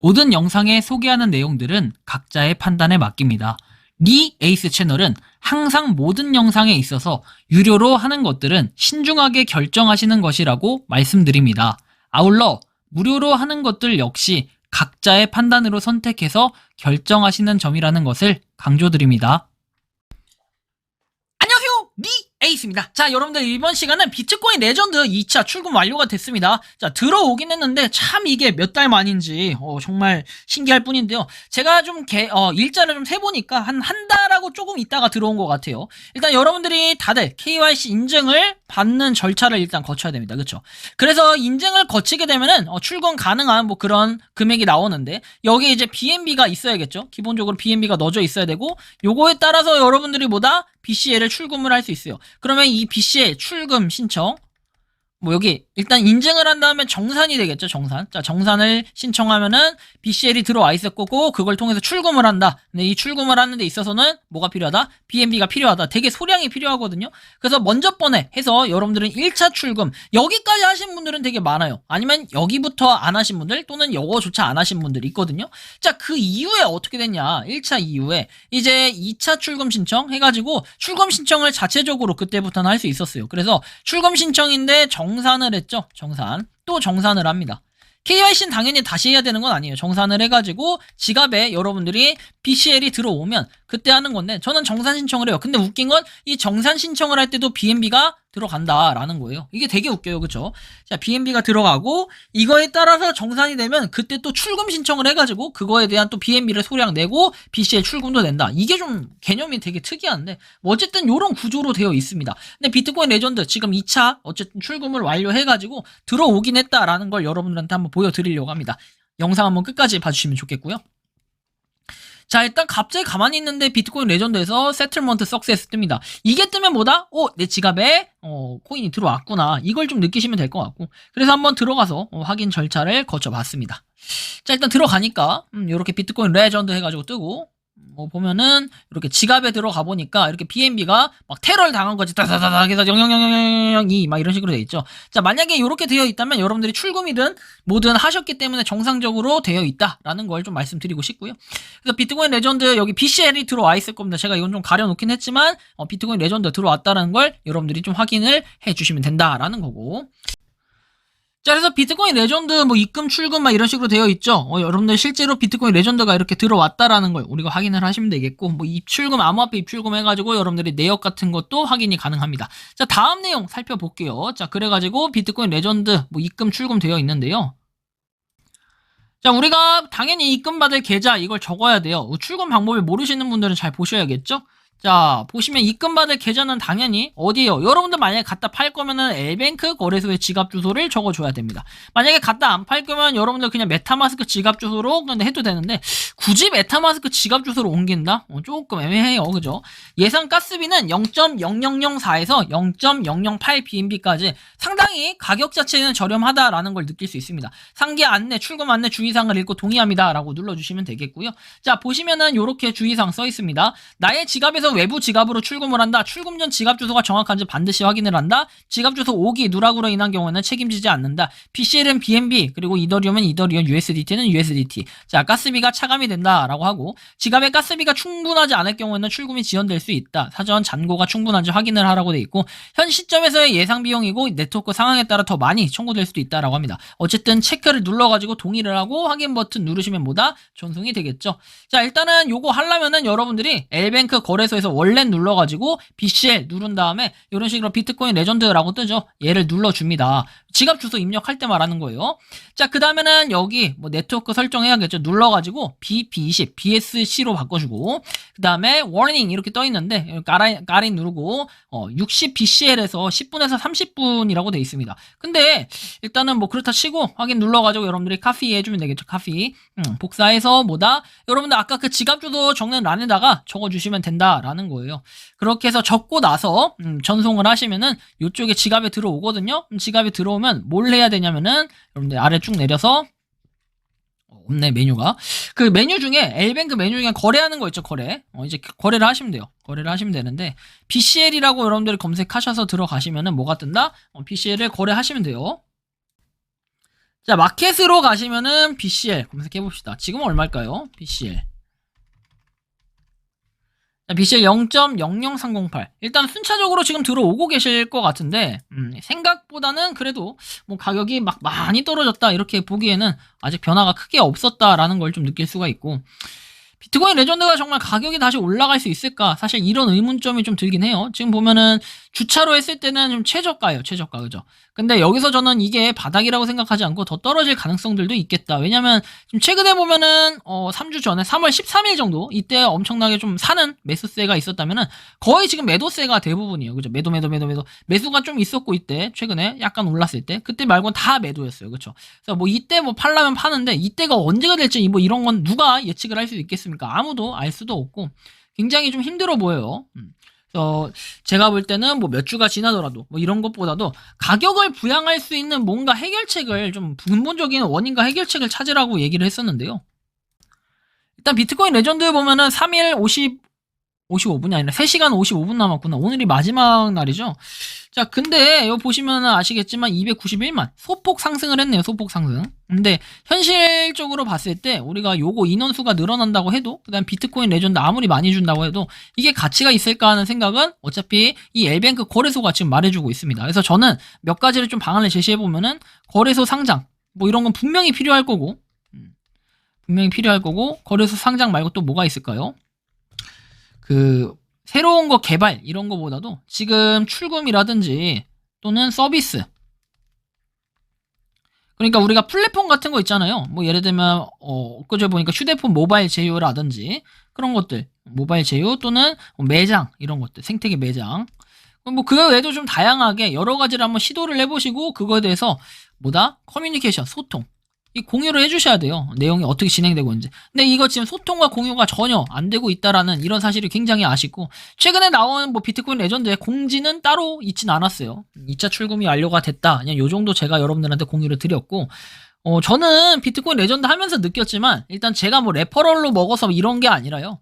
모든 영상에 소개하는 내용들은 각자의 판단에 맡깁니다. 리 에이스 채널은 항상 모든 영상에 있어서 유료로 하는 것들은 신중하게 결정하시는 것이라고 말씀드립니다. 아울러 무료로 하는 것들 역시 각자의 판단으로 선택해서 결정하시는 점이라는 것을 강조드립니다. 안녕하세요, 리 에이스입니다. 자, 여러분들 이번 시간은 비트코인 레전드 2차 출금 완료가 됐습니다. 자, 들어오긴 했는데 참 이게 몇 달 만인지 정말 신기할 뿐인데요. 제가 좀 일자를 좀 세보니까 한 달하고 조금 있다가 들어온 것 같아요. 일단 여러분들이 다들 KYC 인증을 받는 절차를 일단 거쳐야 됩니다. 그렇죠? 그래서 인증을 거치게 되면은 출금 가능한 뭐 그런 금액이 나오는데 여기 이제 BNB가 있어야겠죠. 기본적으로 BNB가 넣어져 있어야 되고 요거에 따라서 여러분들이 뭐다? BCL을 출금을 할 수 있어요. 그러면 이 BCL 출금 신청 뭐 여기 일단 인증을 한 다음에 정산이 되겠죠. 정산. 자, 정산을 신청하면은 BCL이 들어와 있을 거고 그걸 통해서 출금을 한다. 근데 이 출금을 하는 데 있어서는 뭐가 필요하다? BNB가 필요하다. 되게 소량이 필요하거든요. 그래서 먼저 번에 해서 여러분들은 1차 출금 여기까지 하신 분들은 되게 많아요. 아니면 여기부터 안 하신 분들 또는 요거조차 안 하신 분들이 있거든요. 자, 그 이후에 어떻게 됐냐? 1차 이후에 이제 2차 출금 신청 해가지고 출금 신청을 자체적으로 그때부터는 할 수 있었어요. 그래서 출금 신청인데 정산을 했죠. 정산. 또 정산을 합니다. KYC는 당연히 다시 해야 되는 건 아니에요. 정산을 해가지고 지갑에 여러분들이 BCL이 들어오면 그때 하는 건데 저는 정산 신청을 해요. 근데 웃긴 건 이 정산 신청을 할 때도 BNB가 들어간다라는 거예요. 이게 되게 웃겨요. 그쵸? 자, BNB가 들어가고 이거에 따라서 정산이 되면 그때 또 출금 신청을 해가지고 그거에 대한 또 BNB를 소량 내고 BCL 출금도 된다. 이게 좀 개념이 되게 특이한데 뭐 어쨌든 이런 구조로 되어 있습니다. 근데 비트코인 레전드 지금 2차 어쨌든 출금을 완료해가지고 들어오긴 했다라는 걸 여러분들한테 한번 보여드리려고 합니다. 영상 한번 끝까지 봐주시면 좋겠고요. 자, 일단 갑자기 가만히 있는데 비트코인 레전드에서 세틀먼트 석세스 뜹니다. 이게 뜨면 뭐다? 내 지갑에 코인이 들어왔구나. 이걸 좀 느끼시면 될 것 같고 그래서 한번 들어가서 확인 절차를 거쳐봤습니다. 자, 일단 들어가니까 이렇게 비트코인 레전드 해가지고 뜨고 보면은 이렇게 지갑에 들어가 보니까 이렇게 BNB가 막 테러를 당한 거지. 다다다닥 해서 00002 막 이런 식으로 돼 있죠. 자, 만약에 이렇게 되어 있다면 여러분들이 출금이든 뭐든 하셨기 때문에 정상적으로 되어 있다라는 걸 좀 말씀드리고 싶고요. 그래서 비트코인 레전드 여기 BCL이 들어와 있을 겁니다. 제가 이건 좀 가려놓긴 했지만 비트코인 레전드 들어왔다는 걸 여러분들이 좀 확인을 해주시면 된다라는 거고. 자, 그래서 비트코인 레전드 뭐 입금 출금 막 이런 식으로 되어 있죠. 여러분들 실제로 비트코인 레전드가 이렇게 들어왔다라는 걸 우리가 확인을 하시면 되겠고 뭐 입출금 암호화폐 입출금 해가지고 여러분들이 내역 같은 것도 확인이 가능합니다. 자, 다음 내용 살펴볼게요. 자, 그래가지고 비트코인 레전드 뭐 입금 출금 되어 있는데요. 자, 우리가 당연히 입금받을 계좌 이걸 적어야 돼요. 출금 방법을 모르시는 분들은 잘 보셔야겠죠. 자, 보시면 입금받을 계좌는 당연히 어디에요? 여러분들 만약에 갖다 팔 거면은 L뱅크 거래소의 지갑 주소를 적어줘야 됩니다. 만약에 갖다 안 팔 거면 여러분들 그냥 메타마스크 지갑 주소로 그냥 해도 되는데 굳이 메타마스크 지갑 주소로 옮긴다? 조금 애매해요. 그죠? 예상 가스비는 0.0004에서 0.008 BNB까지 상당히 가격 자체는 저렴하다라는 걸 느낄 수 있습니다. 상기 안내, 출금 안내 주의사항을 읽고 동의합니다 라고 눌러주시면 되겠고요. 자, 보시면은 요렇게 주의사항 써 있습니다. 나의 지갑에서 외부 지갑으로 출금을 한다. 출금 전 지갑 주소가 정확한지 반드시 확인을 한다. 지갑 주소 오기, 누락으로 인한 경우에는 책임지지 않는다. BCL은 BNB, 그리고 이더리움은 이더리움, USDT는 USDT. 자, 가스비가 차감이 된다라고 하고 지갑에 가스비가 충분하지 않을 경우에는 출금이 지연될 수 있다. 사전 잔고가 충분한지 확인을 하라고 돼 있고 현 시점에서의 예상 비용이고 네트워크 상황에 따라 더 많이 청구될 수도 있다라고 합니다. 어쨌든 체크를 눌러가지고 동의를 하고 확인 버튼 누르시면 뭐다? 전송이 되겠죠. 자, 일단은 요거 하려면은 여러분들이 L뱅크 거래소에서 월렛 눌러가지고 BCL 누른 다음에 이런 식으로 비트코인 레전드라고 뜨죠. 얘를 눌러줍니다. 지갑 주소 입력할 때 말하는 거예요. 자, 그 다음에는 여기 뭐 네트워크 설정해야겠죠. 눌러가지고 BP20, BSC로 바꿔주고 그 다음에 warning 이렇게 떠 있는데 까린 누르고 60 BCL에서 10분에서 30분이라고 돼 있습니다. 근데 일단은 뭐 그렇다 치고 확인 눌러가지고 여러분들이 카피 해주면 되겠죠. 카피 복사해서 뭐다? 여러분들 아까 그 지갑 주소 적는 란에다가 적어주시면 된다라는 거예요. 그렇게 해서 적고 나서 전송을 하시면은 이쪽에 지갑에 들어오거든요. 지갑에 들어오면 뭘 해야 되냐면은 여러분들 아래 쭉 내려서 없네 메뉴가 그 메뉴 중에 L뱅크 메뉴 중에 거래하는 거 있죠. 거래 이제 거래를 하시면 돼요. 거래를 하시면 되는데 BCL이라고 여러분들이 검색하셔서 들어가시면은 뭐가 뜬다? BCL을 거래하시면 돼요. 자, 마켓으로 가시면은 BCL 검색해봅시다. 지금은 얼마일까요? BCL. 자, BCL 0.00308. 일단 순차적으로 지금 들어오고 계실 것 같은데, 생각보다는 그래도 뭐 가격이 막 많이 떨어졌다, 이렇게 보기에는 아직 변화가 크게 없었다라는 걸 좀 느낄 수가 있고, 비트코인 레전드가 정말 가격이 다시 올라갈 수 있을까? 사실 이런 의문점이 좀 들긴 해요. 지금 보면은 주차로 했을 때는 좀 최저가예요. 최저가. 그죠? 근데 여기서 저는 이게 바닥이라고 생각하지 않고 더 떨어질 가능성들도 있겠다. 왜냐면 지금 최근에 보면은 3주 전에 3월 13일 정도 이때 엄청나게 좀 사는 매수세가 있었다면은 거의 지금 매도세가 대부분이에요. 그죠? 매도. 매수가 좀 있었고 이때 최근에 약간 올랐을 때 그때 말고는 다 매도였어요. 그렇죠? 그래서 뭐 이때 뭐 팔라면 파는데 이때가 언제가 될지 뭐 이런 건 누가 예측을 할 수 있겠습니까? 아무도 알 수도 없고 굉장히 좀 힘들어 보여요. 그래서 제가 볼 때는 뭐 몇 주가 지나더라도 뭐 이런 것보다도 가격을 부양할 수 있는 뭔가 해결책을 좀 근본적인 원인과 해결책을 찾으라고 얘기를 했었는데요. 일단 비트코인 레전드 보면은 3일 55분이 아니라 3시간 55분 남았구나. 오늘이 마지막 날이죠. 자, 근데 여기 보시면 아시겠지만 291만 소폭 상승을 했네요. 소폭 상승. 근데 현실적으로 봤을 때 우리가 요거 인원수가 늘어난다고 해도 그다음 비트코인 레전드 아무리 많이 준다고 해도 이게 가치가 있을까 하는 생각은 어차피 이 엘뱅크 거래소가 지금 말해주고 있습니다. 그래서 저는 몇 가지를 좀 방안을 제시해 보면은 거래소 상장 뭐 이런 건 분명히 필요할 거고 거래소 상장 말고 또 뭐가 있을까요? 그 새로운 거 개발 이런 거보다도 지금 출금이라든지 또는 서비스, 그러니까 우리가 플랫폼 같은 거 있잖아요. 뭐 예를 들면 엊그제 보니까 휴대폰 모바일 제휴라든지 그런 것들, 모바일 제휴 또는 매장 이런 것들, 생태계 매장. 뭐 그 외에도 좀 다양하게 여러 가지를 한번 시도를 해보시고 그거에 대해서 커뮤니케이션, 소통 이 공유를 해주셔야 돼요. 내용이 어떻게 진행되고 있는지. 근데 이거 지금 소통과 공유가 전혀 안 되고 있다라는 이런 사실이 굉장히 아쉽고 최근에 나온 뭐 비트코인 레전드의 공지는 따로 있진 않았어요. 2차 출금이 완료가 됐다. 그냥 요 정도 제가 여러분들한테 공유를 드렸고 저는 비트코인 레전드 하면서 느꼈지만 일단 제가 뭐 레퍼럴로 먹어서 이런 게 아니라요.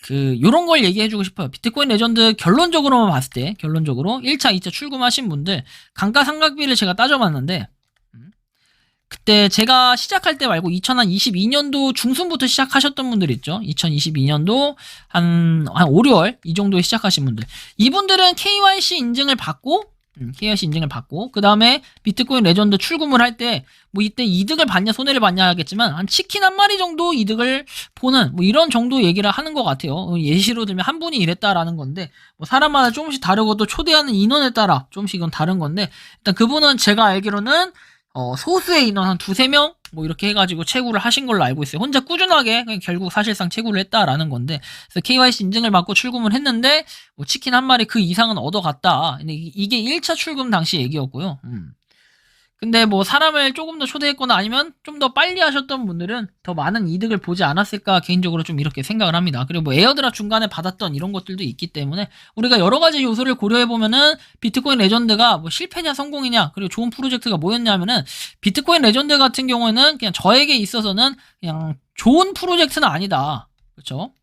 요런 걸 얘기해주고 싶어요. 비트코인 레전드 결론적으로만 봤을 때, 결론적으로 1차, 2차 출금하신 분들 감가상각비를 제가 따져봤는데 그때 제가 시작할 때 말고 2022년도 중순부터 시작하셨던 분들 있죠. 2022년도 한 5, 6월 이 정도에 시작하신 분들. 이분들은 KYC 인증을 받고 그 다음에 비트코인 레전드 출금을 할 때 뭐 이때 이득을 받냐 손해를 받냐 하겠지만 한 치킨 한 마리 정도 이득을 보는 뭐 이런 정도 얘기를 하는 것 같아요. 예시로 들면 한 분이 이랬다라는 건데 뭐 사람마다 조금씩 다르고 또 초대하는 인원에 따라 조금씩 이건 다른 건데 일단 그분은 제가 알기로는 소수의 인원 한 2-3명 뭐 이렇게 해가지고 채굴을 하신 걸로 알고 있어요. 혼자 꾸준하게 결국 사실상 채굴을 했다라는 건데 그래서 KYC 인증을 받고 출금을 했는데 뭐 치킨 한 마리 그 이상은 얻어갔다. 근데 이게 1차 출금 당시 얘기였고요. 근데 뭐 사람을 조금 더 초대했거나 아니면 좀 더 빨리 하셨던 분들은 더 많은 이득을 보지 않았을까 개인적으로 좀 이렇게 생각을 합니다. 그리고 뭐 에어드랍 중간에 받았던 이런 것들도 있기 때문에 우리가 여러 가지 요소를 고려해보면은 비트코인 레전드가 뭐 실패냐 성공이냐 그리고 좋은 프로젝트가 뭐였냐면은 비트코인 레전드 같은 경우에는 그냥 저에게 있어서는 그냥 좋은 프로젝트는 아니다. 그렇죠?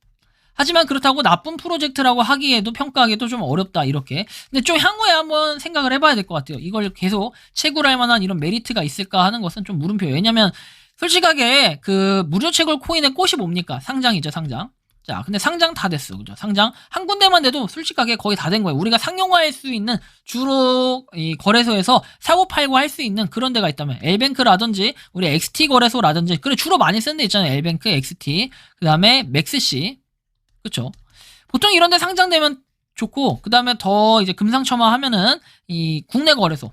하지만 그렇다고 나쁜 프로젝트라고 하기에도 평가하기도 좀 어렵다 이렇게. 근데 좀 향후에 한번 생각을 해봐야 될 것 같아요. 이걸 계속 채굴할 만한 이런 메리트가 있을까 하는 것은 좀 물음표예요. 왜냐면 솔직하게 그 무료 채굴 코인의 꽃이 뭡니까? 상장이죠, 상장. 자, 근데 상장 다 됐어. 그죠? 상장 한 군데만 돼도 솔직하게 거의 다 된 거예요. 우리가 상용화할 수 있는 주로 이 거래소에서 사고 팔고 할 수 있는 그런 데가 있다면 엘뱅크라든지 우리 XT 거래소라든지 그래 주로 많이 쓰는 데 있잖아요. 엘뱅크, XT, 그다음에 맥스시. 그쵸? 보통 이런 데 상장되면 좋고, 그 다음에 더 이제 금상첨화 하면은, 이 국내 거래소.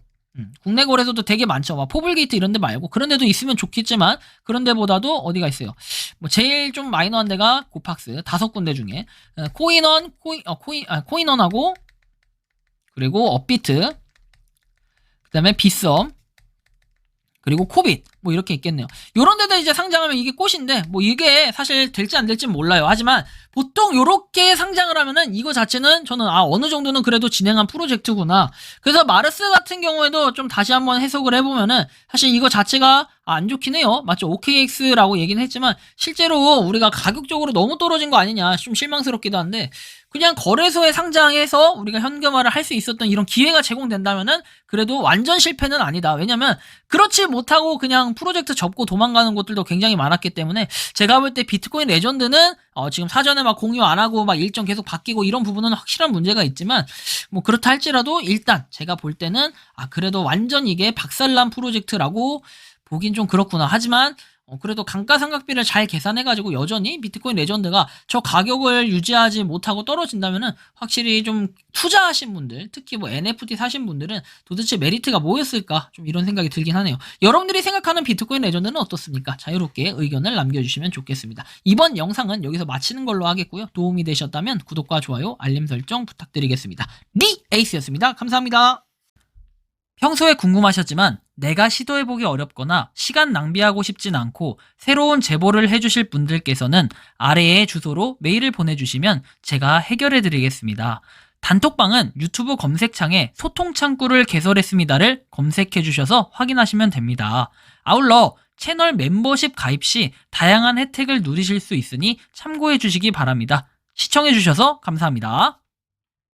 국내 거래소도 되게 많죠. 막 포블게이트 이런 데 말고, 그런 데도 있으면 좋겠지만, 그런 데보다도 어디가 있어요? 뭐, 제일 좀 마이너한 데가 고팍스, 5군데 중에, 코인원하고, 그리고 업비트, 그 다음에 비썸, 그리고 코빗. 뭐 이렇게 있겠네요. 요런 데다 이제 상장하면 이게 꽃인데 뭐 이게 사실 될지 안 될지 몰라요. 하지만 보통 요렇게 상장을 하면은 이거 자체는 저는 어느 정도는 그래도 진행한 프로젝트구나. 그래서 마르스 같은 경우에도 좀 다시 한번 해석을 해보면은 사실 이거 자체가 안 좋긴 해요. 맞죠? OKX라고 얘기는 했지만 실제로 우리가 가격적으로 너무 떨어진 거 아니냐 좀 실망스럽기도 한데 그냥 거래소에 상장해서 우리가 현금화를 할 수 있었던 이런 기회가 제공된다면은 그래도 완전 실패는 아니다. 왜냐면 그렇지 못하고 그냥 프로젝트 접고 도망가는 곳들도 굉장히 많았기 때문에 제가 볼 때 비트코인 레전드는 지금 사전에 막 공유 안 하고 막 일정 계속 바뀌고 이런 부분은 확실한 문제가 있지만 뭐 그렇다 할지라도 일단 제가 볼 때는 그래도 완전 이게 박살난 프로젝트라고 보긴 좀 그렇구나. 하지만 그래도 감가상각비를 잘 계산해가지고 여전히 비트코인 레전드가 저 가격을 유지하지 못하고 떨어진다면은 확실히 좀 투자하신 분들, 특히 뭐 NFT 사신 분들은 도대체 메리트가 뭐였을까? 좀 이런 생각이 들긴 하네요. 여러분들이 생각하는 비트코인 레전드는 어떻습니까? 자유롭게 의견을 남겨주시면 좋겠습니다. 이번 영상은 여기서 마치는 걸로 하겠고요. 도움이 되셨다면 구독과 좋아요, 알림 설정 부탁드리겠습니다. 리 에이스였습니다. 감사합니다. 평소에 궁금하셨지만 내가 시도해보기 어렵거나 시간 낭비하고 싶진 않고 새로운 제보를 해주실 분들께서는 아래의 주소로 메일을 보내주시면 제가 해결해드리겠습니다. 단톡방은 유튜브 검색창에 소통창구를 개설했습니다를 검색해주셔서 확인하시면 됩니다. 아울러 채널 멤버십 가입 시 다양한 혜택을 누리실 수 있으니 참고해주시기 바랍니다. 시청해주셔서 감사합니다.